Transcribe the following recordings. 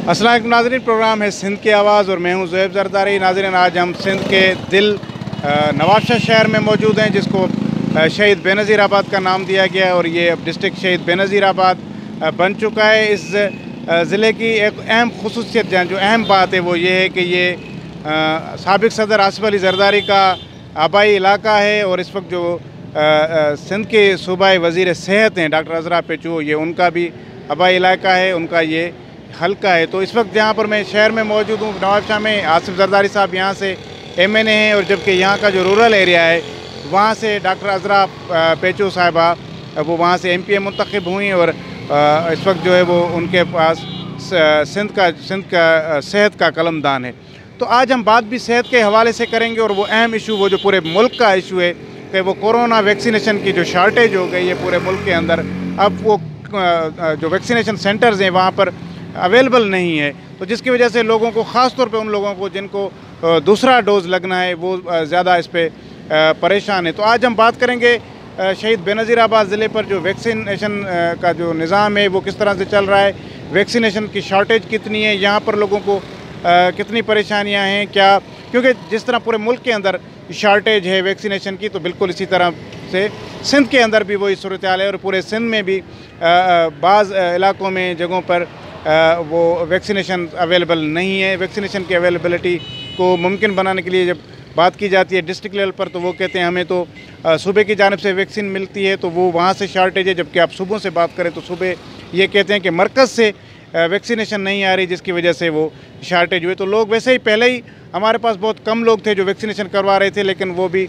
अस्सलाम वालेकुम नाज़रीन, प्रोग्राम है सिंध की आवाज़ और मैं हूं ज़ुहैब ज़रदारी। नाज़रीन, आज हम सिंध के दिल नवाबशाह शहर में मौजूद हैं, जिसको शहीद बेनज़ीर आबाद का नाम दिया गया है और ये अब डिस्ट्रिक्ट शहीद बेनज़ीर आबाद बन चुका है। इस ज़िले की एक अहम खुसूसियत जो अहम बात है वो ये है कि ये साबिक़ सदर आसिफ अली ज़रदारी का आबाई इलाका है और इस वक्त जो सिंध के सूबाई वज़ीर सेहत हैं डॉक्टर अज़रा पेचू, ये उनका भी आबाई इलाका है, उनका ये हल्का है। तो इस वक्त जहाँ पर मैं शहर में मौजूद हूँ नवाबशाह में, आसिफ ज़रदारी साहब यहाँ से MNA हैं और जबकि यहाँ का जो रूरल एरिया है वहाँ से डॉक्टर अज़रा पेचू साहिबा वो वहाँ से MPA मुंतखब हुई और इस वक्त जो है वो उनके पास सिंध का सेहत का कलमदान है। तो आज हम बात भी सेहत के हवाले से करेंगे और वो अहम इशू, वो जो पूरे मुल्क का इशू है कि वो कोरोना वैक्सीनेशन की जो शार्टेज हो गई है पूरे मुल्क के अंदर। अब वो जो वैक्सीनेशन सेंटर्स हैं वहाँ पर अवेलेबल नहीं है, तो जिसकी वजह से लोगों को, ख़ास तौर पे उन लोगों को जिनको दूसरा डोज़ लगना है वो ज़्यादा इस पर परेशान है। तो आज हम बात करेंगे शहीद बेनज़ीर आबाद ज़िले पर जो वैक्सीनेशन का जो निज़ाम है वो किस तरह से चल रहा है, वैक्सीनेशन की शार्टेज कितनी है, यहाँ पर लोगों को कितनी परेशानियाँ हैं क्या, क्योंकि जिस तरह पूरे मुल्क के अंदर शार्टेज है वैक्सीनेशन की, तो बिल्कुल इसी तरह से सिंध के अंदर भी वही सूरत हाल है और पूरे सिंध में भी बाज़ इलाकों में जगहों पर वो वैक्सीनेशन अवेलेबल नहीं है। वैक्सीनेशन की अवेलेबिलिटी को मुमकिन बनाने के लिए जब बात की जाती है डिस्ट्रिक्ट लेवल पर, तो वो कहते हैं हमें तो सूबे की जानिब से वैक्सीन मिलती है, तो वो वहाँ से शार्टेज है। जबकि आप सूबों से बात करें तो सूबे ये कहते हैं कि मरकज़ से वैक्सीनेशन नहीं आ रही, जिसकी वजह से वो शार्टेज हुए। तो लोग वैसे ही पहले ही हमारे पास बहुत कम लोग थे जो वैक्सीनेशन करवा रहे थे, लेकिन वो भी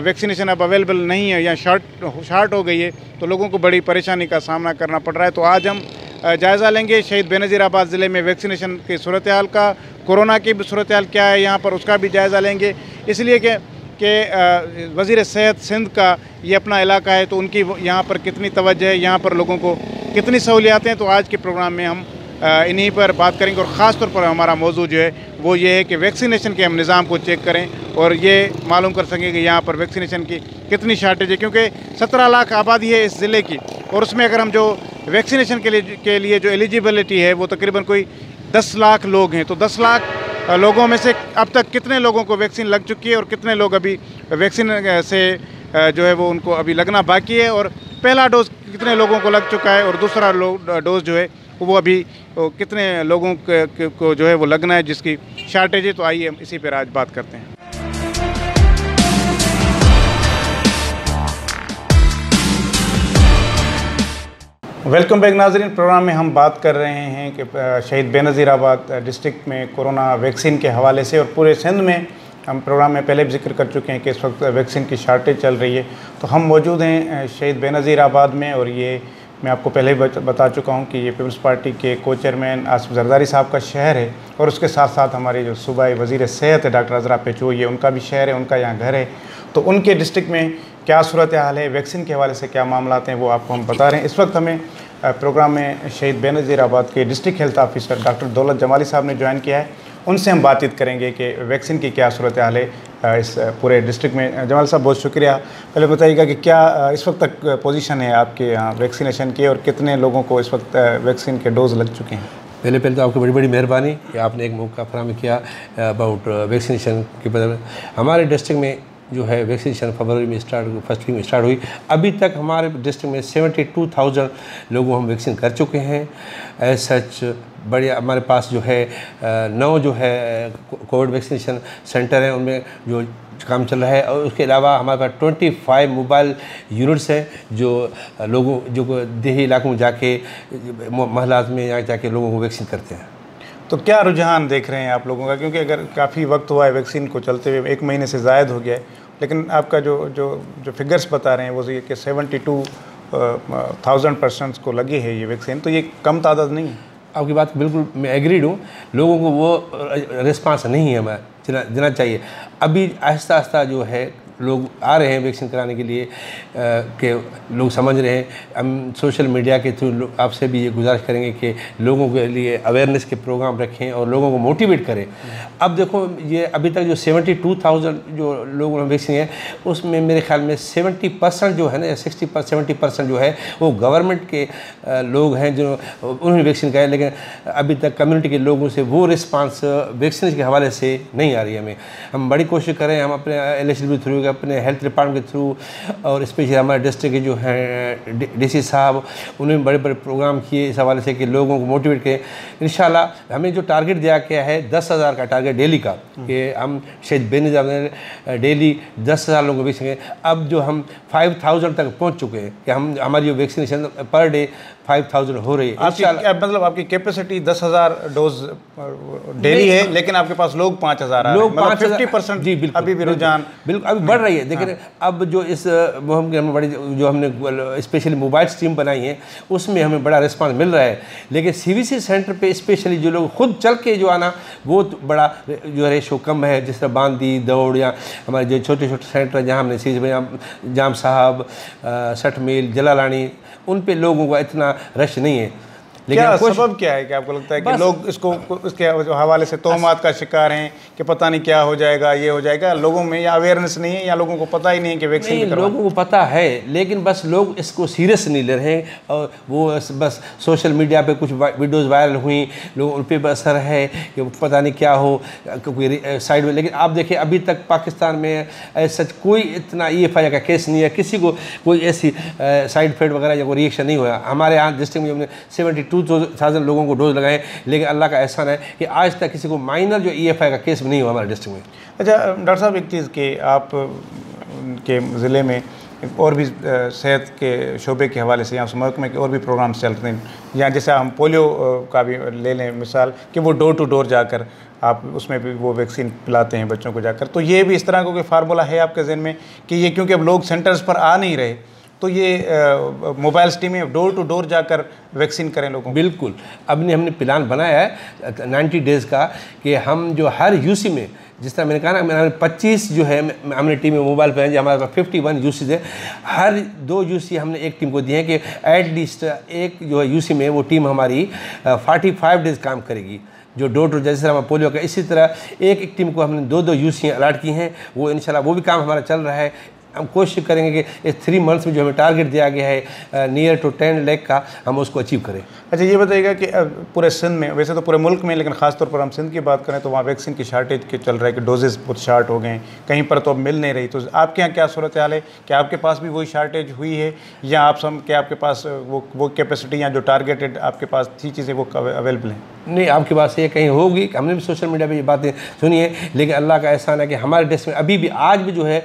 वैक्सीनेशन अब अवेलेबल नहीं है या शार्ट हो गई है, तो लोगों को बड़ी परेशानी का सामना करना पड़ रहा है। तो आज हम जायज़ा लेंगे शहीद बेनज़ीर आबाद ज़िले में वैक्सीनेशन की सूरत हाल का, कोरोना की भी सूरत हाल क्या है यहाँ पर, उसका भी जायज़ा लेंगे। इसलिए कि वज़ीर सेहत सिंध का ये अपना इलाका है, तो उनकी यहाँ पर कितनी तवज्जो है, यहाँ पर लोगों को कितनी सहूलियातें हैं, तो आज के प्रोग्राम में हम इन्हीं पर बात करेंगे। और ख़ास तौर पर हमारा मौजू जो है वो ये है कि वैक्सीनेशन के हम निज़ाम को चेक करें और ये मालूम कर सकें कि यहाँ पर वैक्सीनेशन की कितनी शार्टेज है, क्योंकि 17 लाख आबादी है इस ज़िले की और उसमें अगर हम जो वैक्सीनेशन के लिए जो एलिजिबिलिटी है वो तकरीबन कोई 10 लाख लोग हैं। तो 10 लाख लोगों में से अब तक कितने लोगों को वैक्सीन लग चुकी है और कितने लोग अभी वैक्सीन से जो है वो उनको अभी लगना बाकी है, और पहला डोज़ कितने लोगों को लग चुका है और दूसरा डोज़ जो है वो अभी कितने लोगों को जो है वो लगना है, जिसकी शार्टेज है। तो आइए हम इसी पर आज बात करते हैं। वेलकम बैक नाज़रीन, प्रोग्राम में हम बात कर रहे हैं कि शहीद बेनज़ीर आबाद डिस्ट्रिक्ट में कोरोना वैक्सीन के हवाले से, और पूरे सिंध में हम प्रोग्राम में पहले भी जिक्र कर चुके हैं कि इस वक्त वैक्सीन की शार्टेज चल रही है। तो हम मौजूद हैं शहीद बेनज़ीर आबाद में और ये मैं आपको पहले ही बता चुका हूँ कि ये पीपल्स पार्टी के को चेयरमैन आसिफ ज़रदारी साहब का शहर है और उसके साथ साथ हमारे जो सूबाई वज़ीर सेहत है डॉक्टर अज़रा पेचू, ये उनका भी शहर है, उनका यहाँ घर है। तो उनके डिस्ट्रिक्ट में क्या सूरत हाल है, वैक्सीन के हवाले से क्या मामला हैं, वो आपको हम बता रहे हैं। इस वक्त हमें प्रोग्राम में शहीद बेनज़ीर आबाद के डिस्ट्रिक्ट हेल्थ ऑफिसर डॉक्टर दौलत जमाली साहब ने ज्वाइन किया है, उनसे हम बातचीत करेंगे कि वैक्सीन की क्या सूरत हाल है इस पूरे डिस्ट्रिक्ट में। जमाल साहब, बहुत शुक्रिया। पहले बताइएगा कि क्या इस वक्त तक पोजीशन है आपके यहाँ वैक्सीनेशन की और कितने लोगों को इस वक्त वैक्सीन के डोज लग चुके हैं? पहले तो आपकी बड़ी बड़ी मेहरबानी कि आपने एक मौका फराहम किया अबाउट वैक्सीनेशन के बदले। हमारे डिस्ट्रिक्ट में जो है वैक्सीनेशन फरवरी में फर्स्ट वीक में स्टार्ट हुई। अभी तक हमारे डिस्ट्रिक्ट में 72,000 लोगों हम वैक्सीन कर चुके हैं। एज सच बढ़िया हमारे पास जो है 9 जो है कोविड वैक्सीनेशन सेंटर हैं, उनमें जो काम चल रहा है, और उसके अलावा हमारे पास 25 मोबाइल यूनिट्स हैं जो लोगों जो देही इलाकों में जाके महल्लात में यहाँ जाके लोगों को वैक्सीन करते हैं। तो क्या रुझान देख रहे हैं आप लोगों का, क्योंकि अगर काफ़ी वक्त हुआ है वैक्सीन को चलते हुए, 1 महीने से ज़ायद हो गया है, लेकिन आपका जो फिगर्स बता रहे हैं वो ये कि 72,000 पर्सन्स को लगी है ये वैक्सीन, तो ये कम तादाद नहीं है? आपकी बात बिल्कुल मैं एग्रीड हूँ। लोगों को वो रिस्पांस नहीं है हमें देना चाहिए। अभी आहिस्ता आहिस्ता जो है लोग आ रहे हैं वैक्सीन कराने के लिए कि लोग समझ रहे हैं। हम सोशल मीडिया के थ्रू आपसे भी ये गुजारिश करेंगे कि लोगों के लिए अवेयरनेस के प्रोग्राम रखें और लोगों को मोटिवेट करें। अब देखो ये अभी तक जो 72,000 जो लोगों ने वैक्सीन है उसमें मेरे ख्याल में 70% जो है ना 70% जो है वो गवर्नमेंट के लोग हैं जो उन्होंने वैक्सीन कराया, लेकिन अभी तक कम्युनिटी के लोगों से वो रिस्पांस वैक्सीन के हवाले से नहीं आ रही है। हम बड़ी कोशिश करें, हम अपने LHD थ्रू, अपने हेल्थ डिपार्टमेंट के थ्रू और स्पेशली हमारे डिस्ट्रिक्ट के जो हैं DC साहब उन्होंने बड़े बड़े प्रोग्राम किए इस हवाले से कि लोगों को मोटिवेट करें। इंशाल्लाह हमें जो टारगेट दिया गया है 10,000 का टारगेट डेली का, कि हम शहीद बेनज़ीर डेली 10,000 लोगों को वैक्सीन। अब जो हम 5,000 तक पहुंच चुके हैं कि हम हमारी जो वैक्सीनेशन पर डे 5,000 हो रही है। मतलब आपकी कैपेसिटी 10,000 डोज डेली है, लेकिन आपके पास लोग 5,000 लोग मतलब 50% जी बिल्कुल अभी भी रुझान बिल्कुल अभी बढ़ रही है। लेकिन अब जो इस मुहिम की बड़ी जो हमने स्पेशली मोबाइल स्ट्रीम बनाई है उसमें हमें बड़ा रिस्पांस मिल रहा है, लेकिन CVC सेंटर पे स्पेशली जो लोग खुद चल के जो आना वो तो बड़ा जो है रेशो कम है। जिस तरह बांदी, दौड़ या हमारे जो छोटे छोटे सेंटर जहाँ हमने CVC जाम साहब, 60 मील, जलालानी, उन पे लोगों का इतना रश नहीं है। लेकिन क्या सबब क्या है कि आपको लगता है कि लोग इसको इसके हवाले से तोहमात का शिकार हैं कि पता नहीं क्या हो जाएगा, ये हो जाएगा? लोगों में या अवेयरनेस नहीं है या लोगों को पता ही नहीं है कि वैक्सीन? लोगों को पता है लेकिन बस लोग इसको सीरियस नहीं ले रहे हैं और वो बस सोशल मीडिया पे कुछ वीडियोज़ वायरल हुई, लोग उन पर असर है कि पता नहीं क्या हो कोई साइड में। लेकिन आप देखिए अभी तक पाकिस्तान में सच कोई इतना EFI का केस नहीं है, किसी को कोई ऐसी साइड इफेक्ट वगैरह या कोई रिएक्शन नहीं हुआ। हमारे यहाँ डिस्ट्रिक्ट में हमने 72,000 लोगों को डोज लगाए, लेकिन अल्लाह का एहसान है कि आज तक किसी को माइनर जो EFI का केस नहीं हुआ हमारे डिस्ट्रिक्ट में। अच्छा डॉक्टर साहब, एक चीज़ कि आप के ज़िले में और भी सेहत के शोबे के हवाले से या उस महकमे के और भी प्रोग्राम्स चलते हैं, या जैसे हम पोलियो का भी ले लें मिसाल कि वो डोर टू डोर जाकर आप उसमें भी वो वैक्सीन पिलाते हैं बच्चों को जाकर, तो ये भी इस तरह का कोई फार्मूला है आपके ज़हन में कि ये क्योंकि अब लोग सेंटर्स पर आ नहीं रहे तो ये मोबाइल स्ट्रीम में डोर टू डोर जाकर वैक्सीन करें लोगों को? बिल्कुल, हमने प्लान बनाया है 90 डेज़ का कि हम जो हर UC में, जिस तरह मैंने कहा ना, मैंने 25 जो है हमने टीम में मोबाइल पर हैं, हमारे पास 51 UCs है। हर 2 UC हमने एक टीम को दिए हैं कि एटलीस्ट एक जो है UC में वो टीम हमारी 45 डेज़ काम करेगी जो डोर टू, जैसे हम पोलियो का। इसी तरह एक टीम को हमने 2 UC अलॉट की हैं, वो इंशाल्लाह वो भी काम हमारा चल रहा है। हम कोशिश करेंगे कि इस 3 मंथ्स में जो हमें टारगेट दिया गया है नियर टू 10 लाख का, हम उसको अचीव करें। अच्छा ये बताइएगा कि पूरे सिंध में, वैसे तो पूरे मुल्क में, लेकिन ख़ासतौर पर हम सिंध की बात करें तो वहाँ वैक्सीन की शार्टेज के चल रहा है कि डोजेज़ बहुत शार्ट हो गए हैं, कहीं पर तो अब मिल नहीं रही। तो आपके यहाँ क्या सूरत हाल है कि आपके पास भी वही शार्टेज हुई है या आप सब के आपके पास वो कैपेसिटी या जो टारगेटेड आपके पास थी चीज़ें वो अवेलेबल हैं? नहीं, आपके पास ये कहीं होगी, हमने भी सोशल मीडिया पे ये बातें सुनी है, लेकिन अल्लाह का एहसान है कि हमारे डिस्ट्रिक्ट में अभी भी आज भी जो है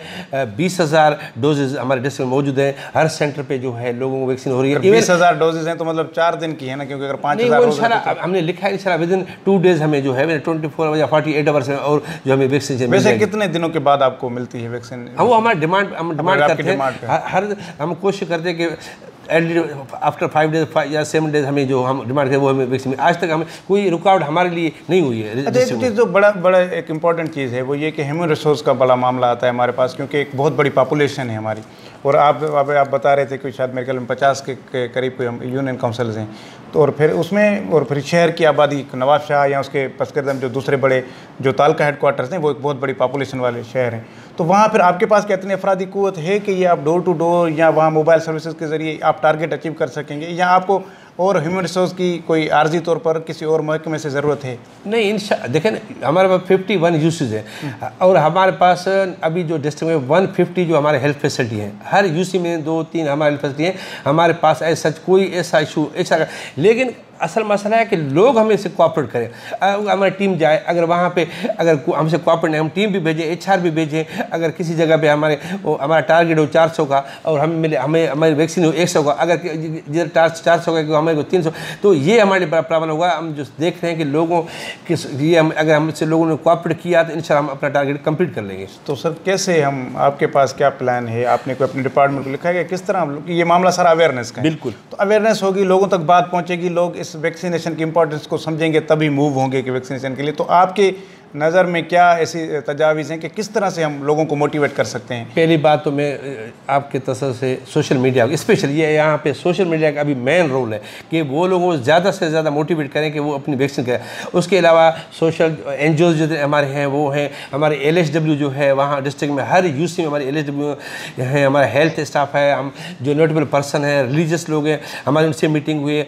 20,000 डोजेज़ हमारे डिस्ट्रिक्ट में मौजूद हैं। हर सेंटर पे जो है लोगों को वैक्सीन हो रही है। 20,000 डोजेज़ हैं तो मतलब 4 दिन की है ना, क्योंकि अगर 5,000 हमने लिखा है इंशाल्लाह विदिन 2 डेज़ हमें जो है 24 या 48 आवर्स में और जो हमें वैक्सीन। वैसे कितने दिनों के बाद आपको मिलती है वैक्सीन? वो हमारा डिमांड, हम डिमांड करते हैं, हर हम कोशिश करते हैं कि आफ्टर 5 डेज या 7 डेज हमें जो हम डिमांड करें वो हमें वैक्सीन। आज तक हमें कोई रुकावट हमारे लिए नहीं हुई है। अच्छा, एक चीज़ जो बड़ा एक इंपॉर्टेंट चीज़ है वो ये कि ह्यूमन रिसोर्स का बड़ा मामला आता है हमारे पास, क्योंकि एक बहुत बड़ी पॉपुलेशन है हमारी। और आप बता रहे थे कि शायद मेरे ख्याल में 50 के करीब कोई यूनियन काउंसिल्स हैं, तो और फिर उसमें और फिर शहर की आबादी नवाब शाह या उसके पसकदम जो दूसरे बड़े जो तालका हेडक्वार्टर्स हैं वो एक बहुत बड़ी पॉपुलेशन वाले शहर हैं। तो वहाँ फिर आपके पास कितनी अफरादी क़ुव्वत है कि ये आप डोर टू डोर या वहाँ मोबाइल सर्विसेज के ज़रिए आप टारगेट अचीव कर सकेंगे, या आपको और ह्यूमन रिसोर्स की कोई आर्जी तौर पर किसी और महकमे से ज़रूरत है? नहीं, देखें हमारे पास 51 UCs है और हमारे पास अभी जो डिस्ट्रिक्ट में 150 जो हमारे हेल्थ फैसिलिटी हैं, हर UC में 2-3 हमारे हेल्थ फैसिलिटी हैं। हमारे पास ऐसा कोई ऐसा इशू ऐसा, लेकिन असल मसला है कि लोग हमें से कोऑपरेट करें। हमारी टीम जाए, अगर वहाँ पे अगर हमसे कोऑपरेट नहीं, हम टीम भी भेजें, HR भी भेजें। अगर किसी जगह पे हमारा टारगेट हो 400 का और हमें हमारी वैक्सीन हो 100 का, अगर जिधर 400 का हमारे को 300, तो ये हमारे बड़ा प्रॉब्लम होगा। हम जो देख रहे हैं कि लोगों के ये अगर हमसे लोगों ने कोऑपरेट किया तो इंशाल्लाह हम अपना टारगेट कंप्लीट कर लेंगे। तो सर कैसे हम, आपके पास क्या प्लान है? आपने कोई अपने डिपार्टमेंट को लिखा है कि किस तरह हम लोग, ये मामला सारा अवेयरनेस का है? बिल्कुल, तो अवेयरनेस होगी, लोगों तक बात पहुँचेगी, लोग इस वैक्सीनेशन की इंपॉर्टेंस को समझेंगे, तभी मूव होंगे कि वैक्सीनेशन के लिए। तो आपके नज़र में क्या ऐसी तजावीज़ हैं कि किस तरह से हम लोगों को मोटिवेट कर सकते हैं? पहली बात तो मैं आपके तसर से सोशल मीडिया, स्पेशली ये यहाँ पे सोशल मीडिया का अभी मेन रोल है कि वो लोगों को ज़्यादा से ज़्यादा मोटिवेट करें कि वो अपनी वैक्सीन करें। उसके अलावा सोशल NGOs जो हमारे हैं वो हैं, हमारे LHW जो है वहाँ डिस्ट्रिक्ट में हर UC में हमारे LHW हैं, हमारा हेल्थ स्टाफ है, हम जो नोटेबल पर्सन है, रिलीजियस लोग हैं, हमारी उनसे मीटिंग हुई है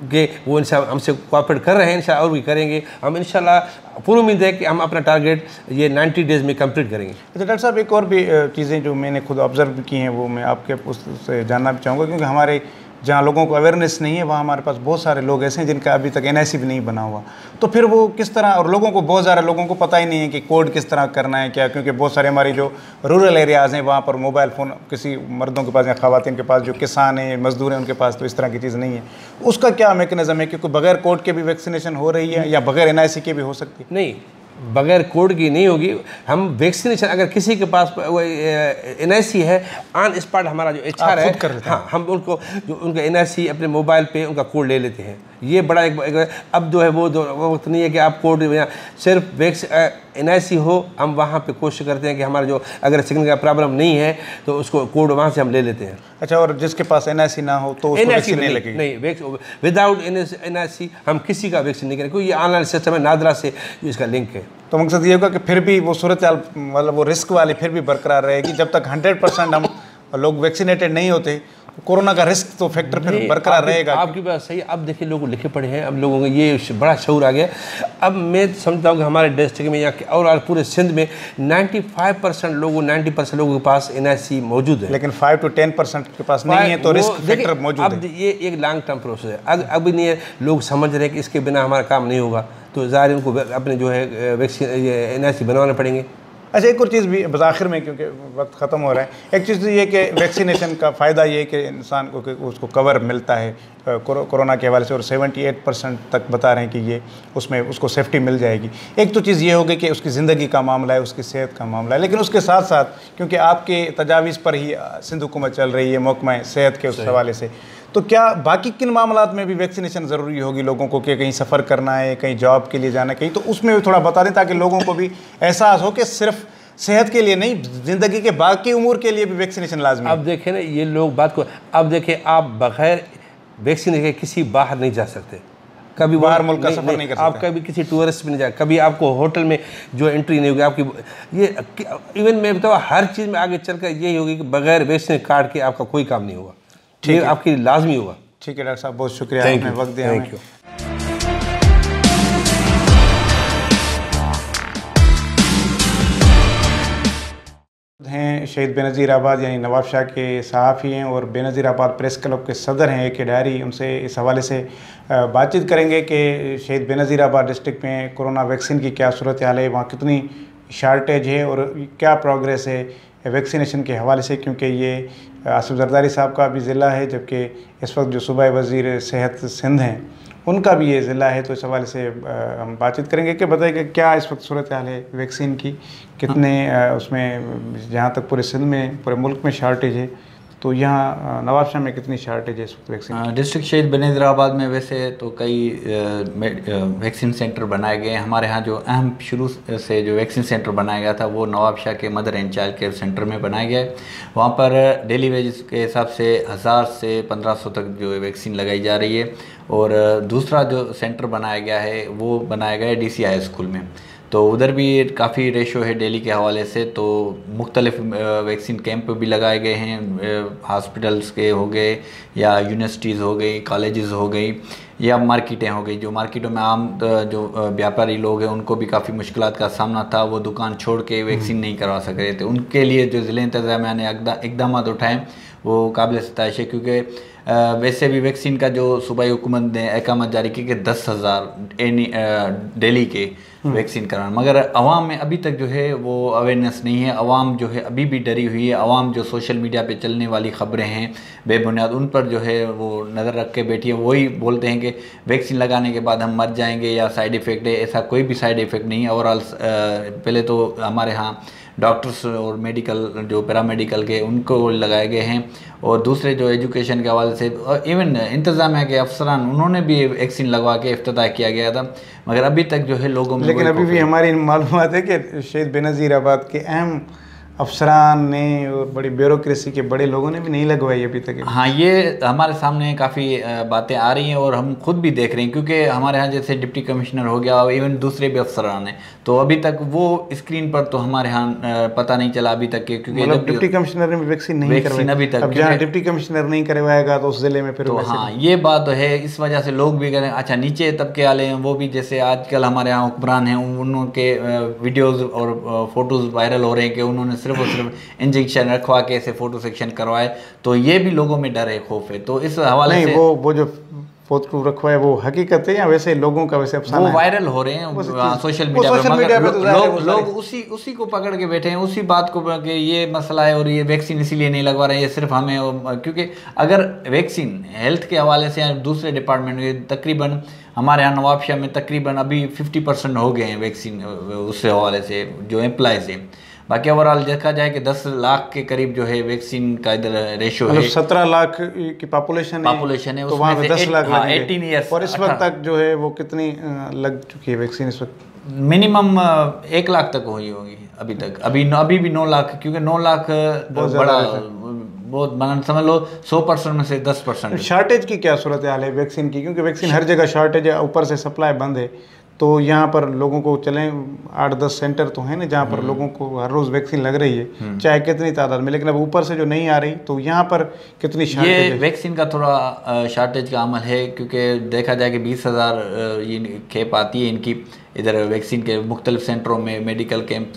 कि वो इंशाल्लाह हमसे कोऑपरेट कर रहे हैं, इंशाल्लाह और भी करेंगे। हम इंशाल्लाह पूरी उम्मीद है कि हम अपना टारगेट ये 90 डेज़ में कंप्लीट करेंगे। अच्छा डॉक्टर साहब, एक और भी चीज़ें जो मैंने खुद ऑब्ज़र्व की हैं वो मैं आपके उससे जानना भी चाहूँगा, क्योंकि हमारे जहाँ लोगों को अवेयरनेस नहीं है वहाँ हमारे पास बहुत सारे लोग ऐसे हैं जिनका अभी तक NIC भी नहीं बना हुआ। तो फिर वो किस तरह, और लोगों को बहुत सारे लोगों को पता ही नहीं है कि कोड किस तरह करना है क्या, क्योंकि बहुत सारे हमारी जो रूरल एरियाज़ हैं वहाँ पर मोबाइल फ़ोन किसी मर्दों के पास या ख़वातीन के पास, जो किसान हैं मज़दूर हैं उनके पास तो इस तरह की चीज़ नहीं है। उसका क्या मैकेनिज़्म है, क्योंकि बगैर कोड के भी वैक्सीनेशन हो रही है या बगैर NIC के भी हो सकती है? नहीं, बगैर कोड की नहीं होगी। हम वैक्सीनेशन अगर किसी के पास NIC है, ऑन स्पॉट हमारा जो HR है, हाँ, हम उनको जो उनका NIC अपने मोबाइल पे उनका कोड ले लेते हैं। ये बड़ा एक अब जो है वो वक्त नहीं है कि आप कोड सिर्फ NIC हो, हम वहाँ पे कोशिश करते हैं कि हमारा जो अगर सिग्नल का प्रॉब्लम नहीं है तो उसको कोड वहाँ से हम ले लेते हैं। अच्छा, और जिसके पास NIC ना हो तो उसको वैक्सीन नहीं लगेगी? नहीं, विदाउट NIC हम किसी का वैक्सीन नहीं करेंगे, क्योंकि ये ऑनलाइन सिस्टम है, नादरा से इसका लिंक है। तो मकसद ये होगा कि फिर भी वो सूरत मतलब वो रिस्क वाली फिर भी बरकरार रहेगी जब तक 100% हम लोग वैक्सीनेटेड नहीं होते। कोरोना का रिस्क तो फैक्टर फिर बरकरार रहेगा। आपकी बात सही है। अब देखिए लोग लिखे पढ़े हैं, अब लोगों को ये बड़ा शऊर आ गया। अब मैं समझता हूँ कि हमारे डिस्ट्रिक्ट में या और पूरे सिंध में 90% लोगों के पास NIC मौजूद है, लेकिन 5 to 10% के पास नहीं है, तो रिस्क फैक्टर मौजूद है। अब ये एक लॉन्ग टर्म प्रोसेस है। अभी नहीं है, लोग समझ रहे हैं कि इसके बिना हमारा काम नहीं होगा, तो ज़ाहिर उनको अपने जो है वैक्सीन NIC बनवाने पड़ेंगे। अच्छा, एक और चीज़ भी आखिर में, क्योंकि वक्त ख़त्म हो रहा है, एक चीज़ ये कि वैक्सीनेशन का फ़ायदा ये है कि इंसान को उसको कवर मिलता है कोरोना के हवाले से, और 78% तक बता रहे हैं कि ये उसमें उसको सेफ्टी मिल जाएगी। एक तो चीज़ ये होगी कि उसकी ज़िंदगी का मामला है, उसकी सेहत का मामला है, लेकिन उसके साथ साथ क्योंकि आपके तजावीज़ पर ही सिंध हुकूमत चल रही है महकमा सेहत के उस हवाले से, तो क्या बाकी किन मामलात में भी वैक्सीनेशन ज़रूरी होगी लोगों को, कि कहीं सफ़र करना है, कहीं जॉब के लिए जाना है कहीं, तो उसमें भी थोड़ा बता दें ताकि लोगों को भी एहसास हो कि सिर्फ सेहत के लिए नहीं, ज़िंदगी के बाकी उमूर के लिए भी वैक्सीनेशन लाजमी है। अब देखें ना, ये लोग बात को, अब देखें आप बगैर वैक्सीन के किसी बाहर नहीं जा सकते, कभी बाहर मुल्क का सफ़र नहीं कर सकते, आप कभी किसी टूरिस्ट में नहीं जा, कभी आपको होटल में जो एंट्री नहीं होगी आपकी। ये इवन मैं बताऊँ हर चीज़ में आगे चल कर यही होगी कि बगैर वैक्सीन कार्ड के आपका कोई काम नहीं होगा, ठीक है, आपकी लाजमी होगा। ठीक है डॉक्टर साहब, बहुत शुक्रिया, आपने वक्त दिया। Thank you. हैं शहीद बेनज़ीर आबाद यानी नवाब शाह के सहाफ़ी हैं और बेनज़ीर आबाद प्रेस क्लब के सदर हैं AK डायरी। उनसे इस हवाले से बातचीत करेंगे कि शहीद बेनज़ीर आबाद डिस्ट्रिक्ट में कोरोना वैक्सीन की क्या सूरत हाल है, वहाँ कितनी शार्टेज है और क्या प्रोग्रेस है वैक्सीनेशन के हवाले से, क्योंकि ये आसिफ जरदारी साहब का भी ज़िला है, जबकि इस वक्त जो सूबाई वज़ीर सेहत सिंध हैं उनका भी ये ज़िला है। तो इस हवाले से हम बातचीत करेंगे कि बताइए क्या इस वक्त सूरत हाल है वैक्सीन की, कितने उसमें जहाँ तक पूरे सिंध में पूरे मुल्क में शार्टेज है, तो यहाँ नवाब शाह में कितनी शार्टेज है इस वक्त वैक्सीन? डिस्ट्रिक्ट शहीद बेनज़ीर आबाद में वैसे तो कई वैक्सीन सेंटर बनाए गए हैं। हमारे यहाँ जो अहम शुरू से जो वैक्सीन सेंटर बनाया गया था वो नवाब शाह के mother and child care centre में बनाया गया है। वहाँ पर डेली वेजेस के हिसाब से 1000 से 1500 तक जो वैक्सीन लगाई जा रही है। और दूसरा जो सेंटर बनाया गया है वो बनाया गया है DCI स्कूल में, तो उधर भी काफ़ी रेशो है डेली के हवाले से। तो मुख्तलिफ वैक्सीन कैंप भी लगाए गए हैं, हॉस्पिटल्स के हो गए या यूनिवर्सिटीज़ हो गई, कॉलेजेस हो गई या मार्केटें हो गई। जो मार्केटों में आम जो व्यापारी लोग हैं उनको भी काफ़ी मुश्किलात का सामना था, वो दुकान छोड़ के वैक्सीन नहीं करवा सक रहे थे। उनके लिए जो ज़िले इंतज़ामिया ने इक़दाम उठाएँ वो काबिल सताइश है, क्योंकि वैसे भी वैक्सीन का जो सूबाई हुकूमत ने अहकाम जारी किए कि 10,000 डेली के वैक्सीन कराना, मगर अवाम में अभी तक जो है वो अवेयरनेस नहीं है। अवाम जो है अभी भी डरी हुई है। अवाम जो सोशल मीडिया पे चलने वाली ख़बरें हैं बेबुनियाद, उन पर जो है वो नज़र रख के बैठी है। वही बोलते हैं कि वैक्सीन लगाने के बाद हम मर जाएंगे या साइड इफ़ेक्ट है, ऐसा कोई भी साइड इफ़ेक्ट नहीं है। ओवरऑल पहले तो हमारे यहाँ डॉक्टर्स और मेडिकल जो पैरामेडिकल के उनको लगाए गए हैं, और दूसरे जो एजुकेशन के हवाले से इवन इंतजामिया के अफसरान उन्होंने भी वैक्सीन लगवा के इफ्तिताह किया गया था, मगर अभी तक जो है लोगों में, लेकिन अभी भी हमारी मालूमात है कि शहीद बेनज़ीर आबाद के अहम अफसरान ने और बड़ी ब्यूरोक्रेसी के बड़े लोगों ने भी नहीं लगवाई अभी तक। हाँ, ये हमारे सामने काफ़ी बातें आ रही हैं और हम खुद भी देख रहे हैं, क्योंकि हमारे यहाँ जैसे डिप्टी कमिश्नर हो गया, इवन दूसरे भी अफसरान हैं, तो अभी तक वो स्क्रीन पर तो हमारे यहाँ पता नहीं चला अभी तक के, क्योंकि मतलब डिप्टी कमिश्नर ने वैक्सीन नहीं करवाई अभी तक। अब जहाँ डिप्टी कमिश्नर नहीं करवाएगा तो उस जिले में फिर तो हाँ, ये बात तो है। इस वजह से लोग भी करें, अच्छा नीचे तबके वाले हैं वो भी, जैसे आजकल हमारे यहाँ हुक्मरान हैं, उनके वीडियोज़ और फोटोज़ वायरल हो रहे हैं कि उन्होंने सिर्फ और सिर्फ इंजेक्शन रखवा के ऐसे फोटो सेक्शन करवाए, तो ये भी लोगों में डर है, खौफ है। तो इस हवाले से वो जो फोटो रखवा है वो हकीकत है या वैसे लोगों का वैसे अफसाना वो है? वायरल हो रहे हैं सोशल मीडिया पे, मगर लोग उसी को पकड़ के बैठे हैं, उसी बात को कि ये मसला है और ये वैक्सीन इसीलिए नहीं लगवा रहे हैं, ये सिर्फ हमें, क्योंकि अगर वैक्सीन हेल्थ के हवाले से या दूसरे डिपार्टमेंट में तकरीबन हमारे यहाँ नवाबशाह में तकरीबन अभी 50% हो गए हैं वैक्सीन उससे हवाले से जो एम्प्लॉयज़ हैं। बाकी ओवरऑल देखा जाए कि 10 लाख के करीब जो है वैक्सीन का इधर रेशो है, 17 लाख की पॉपुलेशन है, तो वहाँ पे 10 लाख 18 ईयर्स। और इस वक्त तक जो है वो कितनी लग चुकी है वैक्सीन इस वक्त? मिनिमम 1 लाख तक हुई होगी अभी तक, अभी भी 9 लाख, क्योंकि 9 लाख बड़ा बहुत समझ लो 100% में से 10%। शॉर्टेज की क्या सूरत हाल है वैक्सीन की? क्योंकि वैक्सीन हर जगह शॉर्टेज है, ऊपर से सप्लाई बंद है, तो यहाँ पर लोगों को चलें 8-10 सेंटर तो हैं ना जहाँ पर लोगों को हर रोज़ वैक्सीन लग रही है, चाहे कितनी तादाद में, लेकिन अब ऊपर से जो नहीं आ रही, तो यहाँ पर कितनी शॉर्टेज है? ये वैक्सीन का थोड़ा शॉर्टेज का अमल है, क्योंकि देखा जाए कि 20,000 ये खेप आती है इनकी इधर वैक्सीन के मुख्तलिफ सेंटरों में, मेडिकल कैंप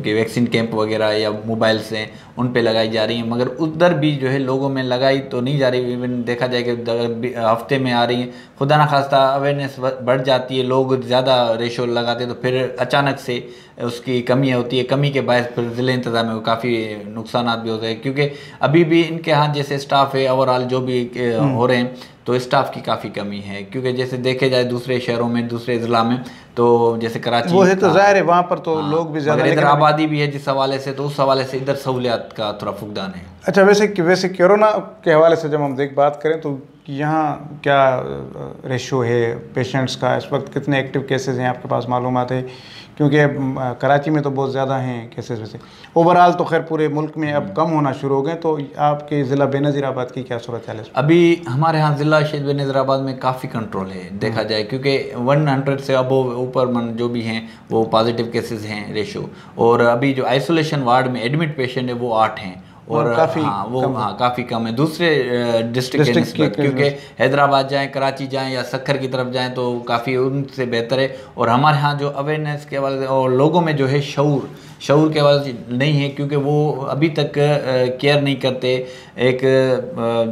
के वैक्सीन कैंप वगैरह या मोबाइल्स हैं उन पे लगाई जा रही हैं, मगर उधर भी जो है लोगों में लगाई तो नहीं जा रही। इवन देखा जाए कि हफ्ते में आ रही है, खुदा ना खास्ता अवेयरनेस बढ़ जाती है, लोग ज़्यादा रेशो लगाते हैं तो फिर अचानक से उसकी कमी होती है, कमी के बायस फिर ज़िले इंतज़ाम में काफ़ी नुकसान भी होते हैं, क्योंकि अभी भी इनके यहाँ जैसे स्टाफ है ओवरऑल जो भी हो रहे हैं तो स्टाफ की काफ़ी कमी है, क्योंकि जैसे देखे जाए दूसरे शहरों में, दूसरे ज़िला में, तो जैसे कराची वो है तो जाहिर है वहाँ पर तो लोग भी ज़्यादा, इधर आबादी भी है जिस हवाले से, तो उस हवाले से इधर सहूलियात का थोड़ा फुकदान है। अच्छा, वैसे कोरोना के हवाले से जब हम बात करें तो यहाँ क्या रेशो है पेशेंट्स का, इस वक्त कितने एक्टिव केसेस हैं आपके पास मालूमात है? क्योंकि कराची में तो बहुत ज़्यादा हैं केसेस, वैसे ओवरऑल तो खैर पूरे मुल्क में अब कम होना शुरू हो गए, तो आपके ज़िला बेनज़ीर आबाद की क्या सूरत है? अभी हमारे यहाँ ज़िला शहीद बेनज़ीर आबाद में काफ़ी कंट्रोल है देखा जाए, क्योंकि 100 से अब ऊपर मन जो भी हैं वो पॉजिटिव केसेस हैं रेशो, और अभी जो आइसोलेशन वार्ड में एडमिट पेशेंट है वो 8 हैं, और काफ़ी कम है दूसरे डिस्ट्रिक्ट के निस्बत, क्योंकि हैदराबाद जाएं, कराची जाएं या सक्खर की तरफ जाएं तो काफ़ी उनसे बेहतर है। और हमारे यहाँ जो अवेयरनेस के हवाले और लोगों में जो है शऊर के हवाले से नहीं है, क्योंकि वो अभी तक केयर नहीं करते। एक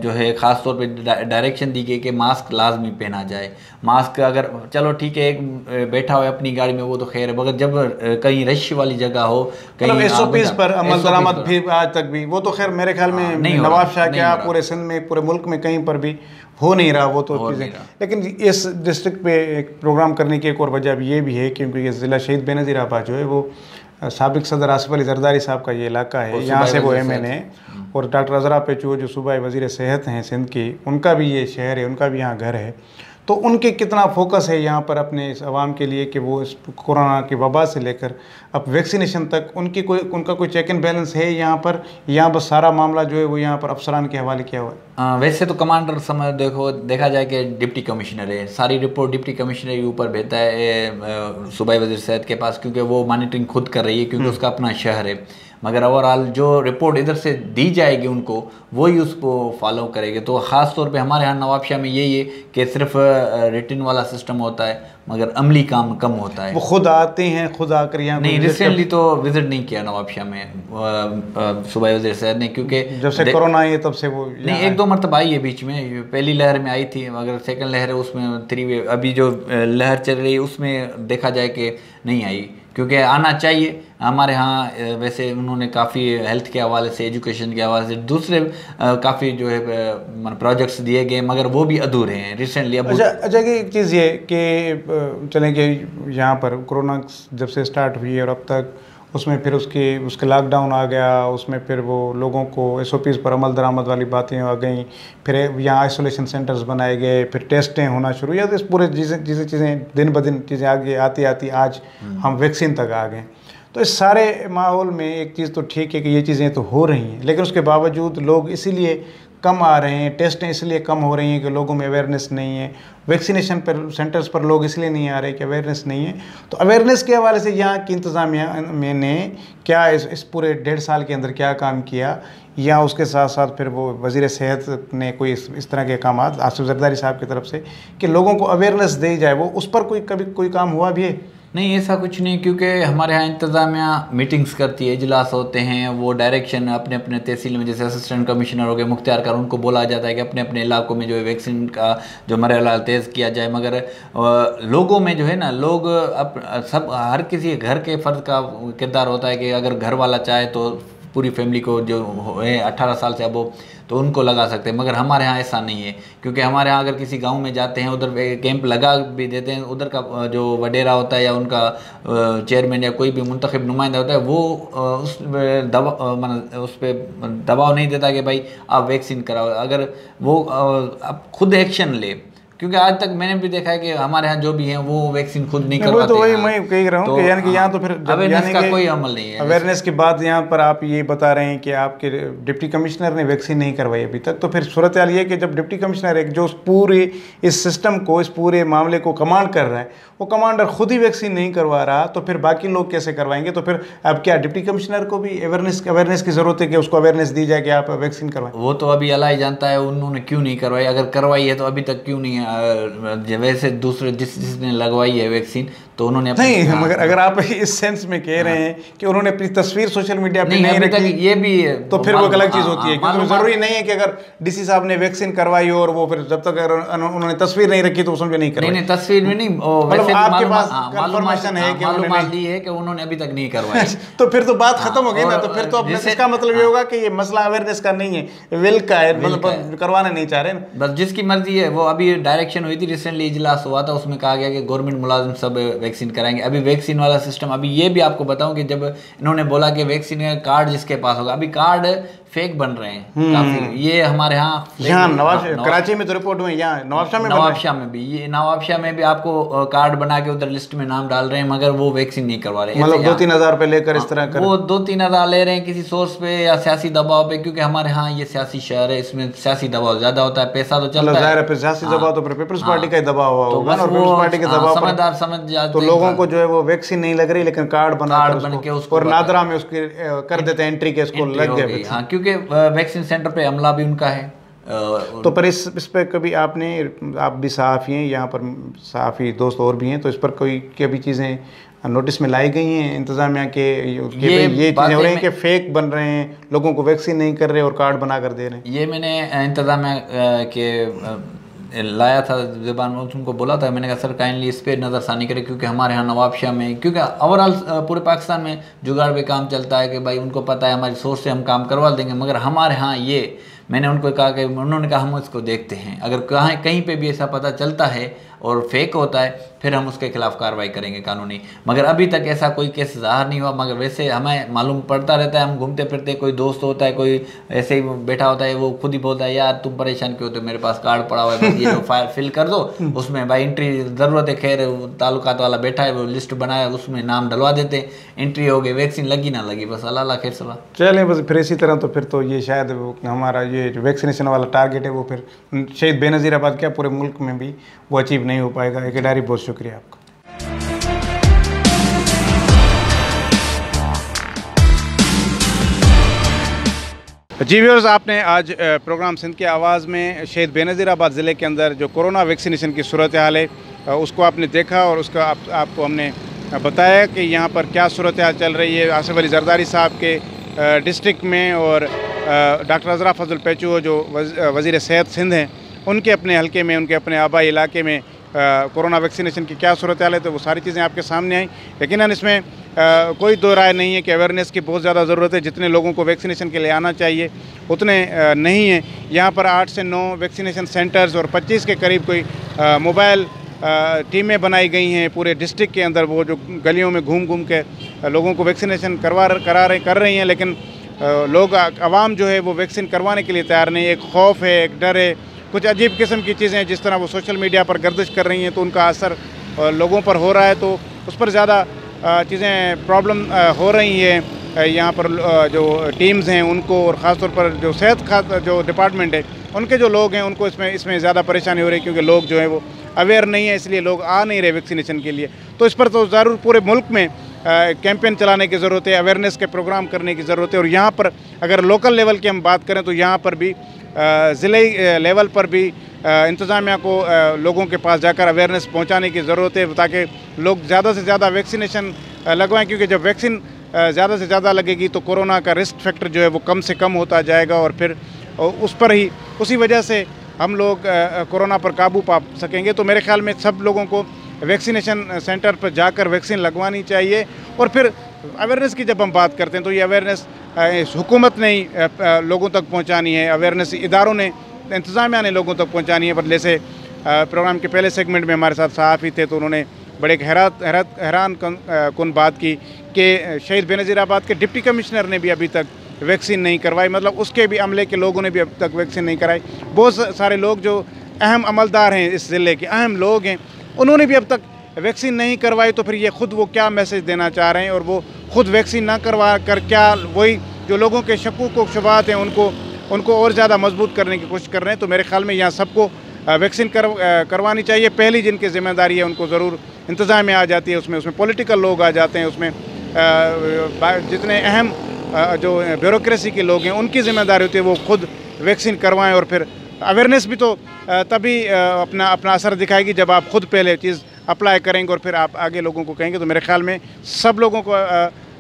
जो है ख़ास तौर पे डायरेक्शन दी गई कि मास्क लाजमी पहना जाए। मास्क अगर चलो ठीक है एक बैठा हो अपनी गाड़ी में वो तो खैर है, मगर जब कहीं रश वाली जगह हो, कहीं SOPs पर अमल दरामद भी आज तक भी, वो तो खैर मेरे ख्याल में नवाबशाह क्या पूरे सिंध में, पूरे मुल्क में कहीं पर भी हो नहीं रहा वो तो चीज़ें। लेकिन इस डिस्ट्रिक्ट पे एक प्रोग्राम करने की एक और वजह भी ये भी है, क्योंकि ये ज़िला शहीद बेनज़ीर आबाद जो है वो साबिक सदर आसिफ अली जरदारी साहब का ये इलाका है, यहाँ से वो MN है, और डॉक्टर अजरा पेचू जो सूबाई वज़ीर सेहत हैं सिंध की, उनका भी ये शहर है, उनका भी यहाँ घर है। तो उनके कितना फोकस है यहाँ पर अपने इस आवाम के लिए कि वो इस कोरोना की वबा से लेकर अब वैक्सीनेशन तक उनका कोई चेक एंड बैलेंस है यहाँ पर, यहाँ बस सारा मामला जो है वो यहाँ पर अफसरान के हवाले किया हुआ है? वैसे तो कमांडर समझ देखा जाए कि डिप्टी कमिश्नर है, सारी रिपोर्ट डिप्टी कमिश्नर के ऊपर भेजता है सूबाई वज़ीर सेहत के पास, क्योंकि वो मॉनिटरिंग खुद कर रही है, क्योंकि उसका अपना शहर है। मगर ओवरऑल जो रिपोर्ट इधर से दी जाएगी उनको वही उसको फॉलो करेंगे। तो ख़ास तौर पे हमारे यहाँ नवाबशाह में यही है कि सिर्फ रिटन वाला सिस्टम होता है, मगर अमली काम कम होता है। वो खुद आते हैं, खुद आकर यहाँ नहीं, रिसेंटली तो विजिट नहीं किया नवाबशाह में सूबाई वज़ीर सेहत ने, क्योंकि जब से कोरोना आई है तब से वो नहीं, 1-2 मरतबा आई है बीच में, पहली लहर में आई थी, मगर सेकंड लहर है उसमें 3 वेव अभी जो लहर चल रही है उसमें देखा जाए कि नहीं आई, क्योंकि आना चाहिए। हमारे यहाँ वैसे उन्होंने काफ़ी हेल्थ के हवाले से, एजुकेशन के हवाले से दूसरे काफ़ी जो है प्रोजेक्ट्स दिए गए, मगर वो भी अधूरे हैं रिसेंटली। अब अच्छा कि एक चीज़ ये कि चलें कि यहाँ पर कोरोना जब से स्टार्ट हुई है और अब तक उसमें फिर उसके लॉकडाउन आ गया, उसमें फिर वो लोगों को SOPs पर अमल दरामद वाली बातें आ गई, फिर यहाँ आइसोलेशन सेंटर्स बनाए गए, फिर टेस्टें होना शुरू हुई, तो इस पूरे चीज़ें दिन ब दिन चीज़ें आगे आती आती आज हम वैक्सीन तक आ गए। तो इस सारे माहौल में एक चीज़ तो ठीक है कि ये चीज़ें तो हो रही हैं, लेकिन उसके बावजूद लोग इसीलिए कम आ रहे हैं, टेस्टें इसलिए कम हो रही हैं कि लोगों में अवेयरनेस नहीं है, वैक्सीनेशन पर सेंटर्स पर लोग इसलिए नहीं आ रहे कि अवेयरनेस नहीं है। तो अवेयरनेस के हवाले से यहाँ की इंतज़ामिया ने क्या इस पूरे 1.5 साल के अंदर क्या काम किया, या उसके साथ साथ फिर वो वज़ीर सेहत ने कोई इस तरह के काम आसिफ जरदारी साहब की तरफ से कि लोगों को अवेयरनेस दी जाए, वो उस पर कभी कोई काम हुआ भी है? नहीं, ऐसा कुछ नहीं, क्योंकि हमारे यहाँ इंतज़ामिया मीटिंग्स करती है, इजलास होते हैं, वो डायरेक्शन अपने अपने तहसील में, जैसे असिस्टेंट कमिश्नर हो गए, मुख्तियार कर, उनको बोला जाता है कि अपने अपने इलाकों में जो है वैक्सीन का जो मरहला तेज़ किया जाए। मगर लोगों में जो है ना, लोग हर किसी घर के फ़र्द का किरदार होता है कि अगर घर वाला चाहे तो पूरी फैमिली को जो है 18 साल से अब तो उनको लगा सकते हैं, मगर हमारे यहाँ ऐसा नहीं है। क्योंकि हमारे यहाँ अगर किसी गांव में जाते हैं, उधर कैंप लगा भी देते हैं, उधर का जो वडेरा होता है या उनका चेयरमैन या कोई भी मुंतखब नुमाइंदा होता है, वो उस पर दबाव नहीं देता कि भाई आप वैक्सीन कराओ। अगर वो अब खुद एक्शन ले, क्योंकि आज तक मैंने भी देखा है कि हमारे यहाँ जो भी हैं वो वैक्सीन खुद नहीं करवाते। तो वही मैं कह रहा हूँ कि यानी कि यहाँ तो फिर अवेयरनेस का कोई अमल नहीं है। अवेयरनेस की बात यहाँ पर आप ये बता रहे हैं कि आपके डिप्टी कमिश्नर ने वैक्सीन नहीं करवाई अभी तक, तो फिर सूरत हाल ये कि जब डिप्टी कमिश्नर एक जो पूरे इस सिस्टम को, इस पूरे मामले को कमांड कर रहा है, वो कमांडर खुद ही वैक्सीन नहीं करवा रहा, तो फिर बाकी लोग कैसे करवाएंगे? तो फिर अब क्या डिप्टी कमिश्नर को भी अवेयरनेस की ज़रूरत है कि उसको अवेयरनेस दी जाए कि आप वैक्सीन करवाएं? वो तो अभी अल्लाह ही जानता है उन्होंने क्यों नहीं करवाई। अगर करवाई है तो अभी तक क्यों नहीं, वैसे दूसरे जिसने लगवाई है वैक्सीन तो उन्होंने नहीं, मगर अगर आप इस सेंस में कह रहे हैं कि उन्होंने अपनी तस्वीर सोशल मीडिया पे नहीं रखी, ये भी तो फिर वो अलग चीज़ होती है। क्योंकि ज़रूरी नहीं है कि अगर DC साहब ने वैक्सीन करवाई हो और वो फिर जब तक अगर उन्होंने तस्वीर नहीं रखी तो उसमें नहीं करवाई। नहीं, तस्वीर में नहीं, मतलब आपके पास कंफर्मेशन है कि उन्होंने अभी तक नहीं करवाई। तो फिर तो बात खत्म हो गई ना। तो फिर तो इसका मतलब ये होगा कि ये मसला अवेयरनेस का नहीं है, विल का है, मतलब करवाना नहीं चाह रहे ना, बस जिसकी मर्जी है। वो अभी डायरेक्शन हुई थी, रिसेंटली इजलास हुआ था, उसमें कहा गया कि गवर्नमेंट मुलाजिम सब वैक्सीन कराएंगे। अभी वैक्सीन वाला सिस्टम, अभी ये भी आपको बताऊं कि जब इन्होंने बोला कि वैक्सीन का कार्ड जिसके पास होगा, अभी कार्ड फेक बन रहे हैं काफी। ये हमारे यहाँ कराची में तो रिपोर्ट हुई, यहाँ नवाबशाह में भी, ये नवाबशाह में भी आपको कार्ड बना के उधर लिस्ट में नाम डाल रहे हैं, मगर वो वैक्सीन नहीं करवा रहे हैं। मतलब 2-3 हज़ार रुपए लेकर इस तरह वो 2-3 हज़ार ले रहे हैं किसी सोर्स पे या सियासी दबाव पे, क्योंकि हमारे यहाँ ये सियासी शहर है, इसमें सियासी दबाव ज्यादा होता है, पैसा तो चलता है, सियासी दबाव तो पीपल्स पार्टी का दबाव होगा और पीपल्स पार्टी के दबाव समझदार समझ जाते, तो लोगों को जो है वो वैक्सीन नहीं लग रही, लेकिन कार्ड बना के उसको और नादरा में उसकी कर देते हैं एंट्री के, इसको लग गए। हाँ, क्योंकि वैक्सीन सेंटर पे हमला भी उनका है। तो पर इस पर कभी आप भी सहाफ़ी हैं, यहाँ पर सहाफ़ी दोस्त और भी हैं, तो इस पर कोई कभी चीज़ें नोटिस में लाई गई हैं इंतज़ामिया के ये चीज़ें हो रही हैं कि फेक बन रहे हैं, लोगों को वैक्सीन नहीं कर रहे और कार्ड बना कर दे रहे हैं? ये मैंने इंतज़ामिया के लाया था ज़बान में, उनको बोला था, मैंने कहा सर काइंडली इस पर नज़रसानी करें, क्योंकि हमारे यहाँ नवाबशाह में, क्योंकि ओवरऑल पूरे पाकिस्तान में जुगाड़ पे काम चलता है कि भाई उनको पता है हमारी सोर्स से हम काम करवा देंगे, मगर हमारे यहाँ ये, मैंने उनको कहा कि उन्होंने कहा हम इसको देखते हैं, अगर कहीं पे भी ऐसा पता चलता है और फेक होता है फिर हम उसके खिलाफ कार्रवाई करेंगे कानूनी। मगर अभी तक ऐसा कोई केस ज़ाहिर नहीं हुआ, मगर वैसे हमें मालूम पड़ता रहता है, हम घूमते फिरते, कोई दोस्त होता है, कोई ऐसे ही बैठा होता है, वो खुद ही बोलता है यार तुम परेशान क्यों होते, मेरे पास कार्ड पड़ा हुआ है, ये फाइल फिल कर दो, उसमें भाई एंट्री ज़रूरत है, खैर ताल्लुकात वाला बैठा है, वो लिस्ट बनाया, उसमें नाम डलवा देते, एंट्री हो गई, वैक्सीन लगी ना लगी, बस अल्लाह खैर सलाह। चलें, बस फिर इसी तरह तो फिर तो ये शायद हमारा ये जो वैक्सीनेशन वाला टारगेट है वो फिर शहीद बेनज़ीराबाद क्या पूरे मुल्क में भी वो अचीव नहीं हो पाएगा। एक डायरी, बहुत शुक्रिया आपका। जी व्यूअर्स, आपने आज प्रोग्राम सिंध की आवाज़ में शहीद बेनज़ीराबाद ज़िले के अंदर जो कोरोना वैक्सीनेशन की सूरत हाल है उसको आपने देखा और उसका आपको हमने बताया कि यहाँ पर क्या सूरत हाल चल रही है आसिफ अली जरदारी साहब के डिस्ट्रिक्ट में, और डॉक्टर अज़रा फजल पेचू जो वज़ीर सेहत सिंध हैं, उनके अपने हलके में, उनके अपने आबाई इलाके में कोरोना वैक्सीनेशन की क्या सूरत हाल है, तो वो सारी चीज़ें आपके सामने आई। यकीनन इसमें कोई दो राय नहीं है कि अवेयरनेस की बहुत ज़्यादा ज़रूरत है, जितने लोगों को वैक्सीनेशन के लिए आना चाहिए उतने नहीं है। यहाँ पर 8 से 9 वैक्सीनेशन सेंटर्स और 25 के करीब कोई मोबाइल टीमें बनाई गई हैं पूरे डिस्ट्रिक्ट के अंदर, वो जो गलियों में घूम घूम के लोगों को वैक्सीनेशन कर रही हैं, लेकिन लोग आवाम जो है वो वैक्सीन करवाने के लिए तैयार नहीं। एक खौफ है, एक डर है, कुछ अजीब किस्म की चीज़ें जिस तरह वो सोशल मीडिया पर गर्दिश कर रही हैं तो उनका असर लोगों पर हो रहा है, तो उस पर ज़्यादा चीज़ें प्रॉब्लम हो रही हैं। यहाँ पर जो टीम्स हैं उनको, और ख़ास तौर पर जो सेहत जो डिपार्टमेंट है उनके जो लोग हैं उनको इसमें ज़्यादा परेशानी हो रही है, क्योंकि लोग जो है वो अवेयर नहीं है, इसलिए लोग आ नहीं रहे वैक्सीनेशन के लिए। तो इस पर तो ज़रूर पूरे मुल्क में कैंपेन चलाने की ज़रूरत है, अवेयरनेस के प्रोग्राम करने की ज़रूरत है। और यहाँ पर अगर लोकल लेवल की हम बात करें तो यहाँ पर भी ज़िले लेवल पर भी इंतज़ामिया को लोगों के पास जाकर अवेयरनेस पहुँचाने की ज़रूरत है, ताकि लोग ज़्यादा से ज़्यादा वैक्सीनेशन लगवाएं, क्योंकि जब वैक्सीन ज़्यादा से ज़्यादा लगेगी तो कोरोना का रिस्क फैक्टर जो है वो कम से कम होता जाएगा, और फिर उस पर ही उसी वजह से हम लोग कोरोना पर काबू पा सकेंगे। तो मेरे ख्याल में सब लोगों को वैक्सीनेशन सेंटर पर जाकर वैक्सीन लगवानी चाहिए। और फिर अवेयरनेस की जब हम बात करते हैं तो ये अवेयरनेस हुकूमत ने ही लोगों तक पहुंचानी है, अवेयरनेस इदारों ने, इंतज़ामिया ने लोगों तक पहुंचानी है। पर जैसे प्रोग्राम के पहले सेगमेंट में हमारे साथ सहाफ़ी थे तो उन्होंने बड़े एक हैरान कुन बात की कि शहीद बेनज़ीराबाद के डिप्टी कमिश्नर ने भी अभी तक वैक्सीन नहीं करवाई, मतलब उसके भी अमले के लोगों ने भी अब तक वैक्सीन नहीं कराई। बहुत सारे लोग जो अहम अमलदार हैं, इस ज़िले के अहम लोग हैं, उन्होंने भी अब तक वैक्सीन नहीं करवाई। तो फिर ये ख़ुद वो क्या मैसेज देना चाह रहे हैं, और वो ख़ुद वैक्सीन ना करवा कर क्या वही जो लोगों के शकूक व शुबहात हैं उनको और ज़्यादा मजबूत करने की कोशिश कर रहे हैं। तो मेरे ख्याल में यहाँ सबको वैक्सीन करवानी चाहिए। पहली जिनकी ज़िम्मेदारी है उनको ज़रूर इंतज़ाम में आ जाती है, उसमें पॉलिटिकल लोग आ जाते हैं, उसमें जितने अहम जो ब्यूरोक्रेसी के लोग हैं उनकी ज़िम्मेदारी होती है वो खुद वैक्सीन करवाएं। और फिर अवेयरनेस भी तो तभी अपना असर दिखाएगी जब आप खुद पहले चीज़ अप्लाई करेंगे और फिर आप आगे लोगों को कहेंगे। तो मेरे ख्याल में सब लोगों को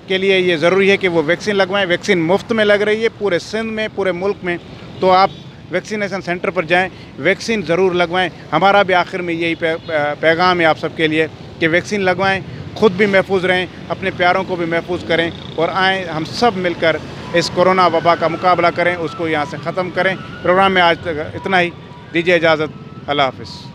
के लिए ये ज़रूरी है कि वो वैक्सीन लगवाएं। वैक्सीन मुफ्त में लग रही है पूरे सिंध में, पूरे मुल्क में, तो आप वैक्सीनेशन सेंटर पर जाएं, वैक्सीन ज़रूर लगवाएं। हमारा भी आखिर में यही पैगाम है आप सबके लिए कि वैक्सीन लगवाएं, खुद भी महफूज रहें, अपने प्यारों को भी महफूज करें, और आएँ हम सब मिलकर इस कोरोना वबा का मुकाबला करें, उसको यहाँ से ख़त्म करें। प्रोग्राम में आज तक इतना ही, दीजिए इजाज़त, अल्लाह हाफ़िज़।